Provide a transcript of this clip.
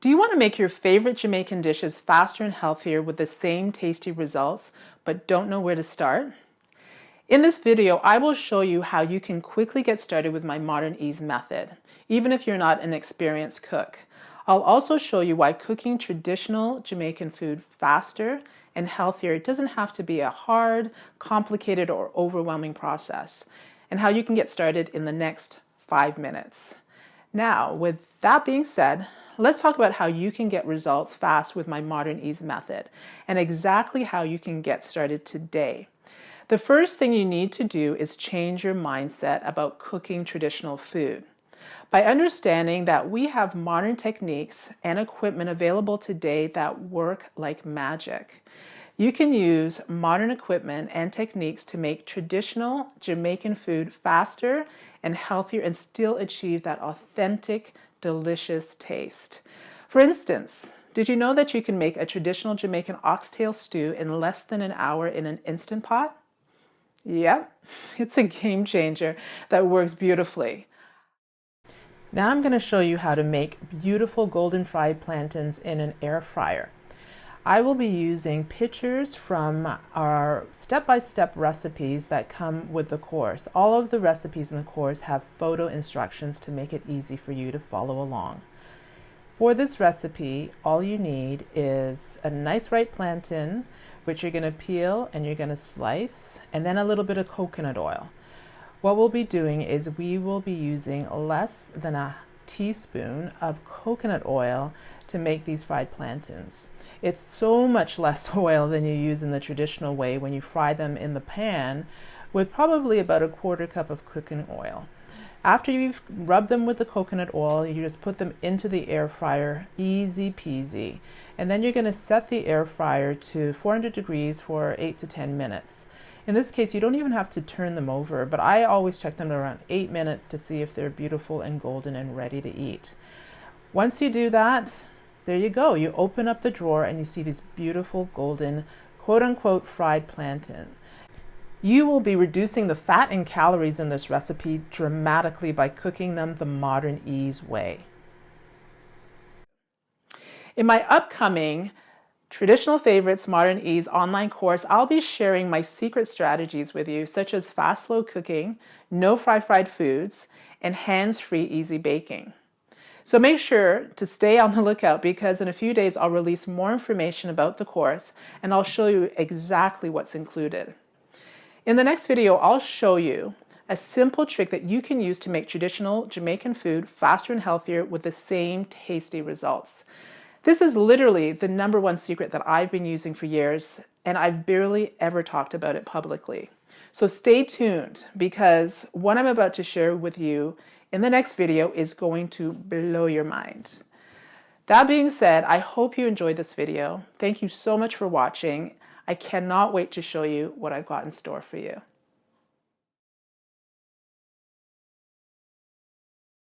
Do you want to make your favorite Jamaican dishes faster and healthier with the same tasty results, but don't know where to start? In this video, I will show you how you can quickly get started with my Modern Ease method, even if you're not an experienced cook. I'll also show you why cooking traditional Jamaican food faster and healthier doesn't have to be a hard, complicated, or overwhelming process, and how you can get started in the next 5 minutes. Now, with that being said, let's talk about how you can get results fast with my Modern Ease method and exactly how you can get started today. The first thing you need to do is change your mindset about cooking traditional food. By understanding that we have modern techniques and equipment available today that work like magic, you can use modern equipment and techniques to make traditional Jamaican food faster and healthier and still achieve that authentic, delicious taste. For instance, did you know that you can make a traditional Jamaican oxtail stew in less than an hour in an Instant Pot? Yep, it's a game changer that works beautifully. Now I'm going to show you how to make beautiful golden fried plantains in an air fryer. I will be using pictures from our step-by-step recipes that come with the course. All of the recipes in the course have photo instructions to make it easy for you to follow along. For this recipe, all you need is a nice ripe plantain, which you're going to peel and you're going to slice, and then a little bit of coconut oil. What we'll be doing is we will be using less than a teaspoon of coconut oil to make these fried plantains. It's so much less oil than you use in the traditional way when you fry them in the pan, with probably about a 1/4 cup of cooking oil. After you've rubbed them with the coconut oil, you just put them into the air fryer, easy peasy. And then you're going to set the air fryer to 400 degrees for 8 to 10 minutes. In this case, you don't even have to turn them over, but I always check them around 8 minutes to see if they're beautiful and golden and ready to eat. Once you do that, there you go. You open up the drawer and you see these beautiful golden, quote-unquote, fried plantain. You will be reducing the fat and calories in this recipe dramatically by cooking them the Modern Ease way. In my upcoming Traditional Favorites Modern Ease online course, I'll be sharing my secret strategies with you, such as fast, slow cooking, no fried foods, and hands-free easy baking. So make sure to stay on the lookout because in a few days I'll release more information about the course and I'll show you exactly what's included. In the next video, I'll show you a simple trick that you can use to make traditional Jamaican food faster and healthier with the same tasty results. This is literally the #1 secret that I've been using for years, and I've barely ever talked about it publicly. So stay tuned because what I'm about to share with you in the next video is going to blow your mind. That being said, I hope you enjoyed this video. Thank you so much for watching. I cannot wait to show you what I've got in store for you.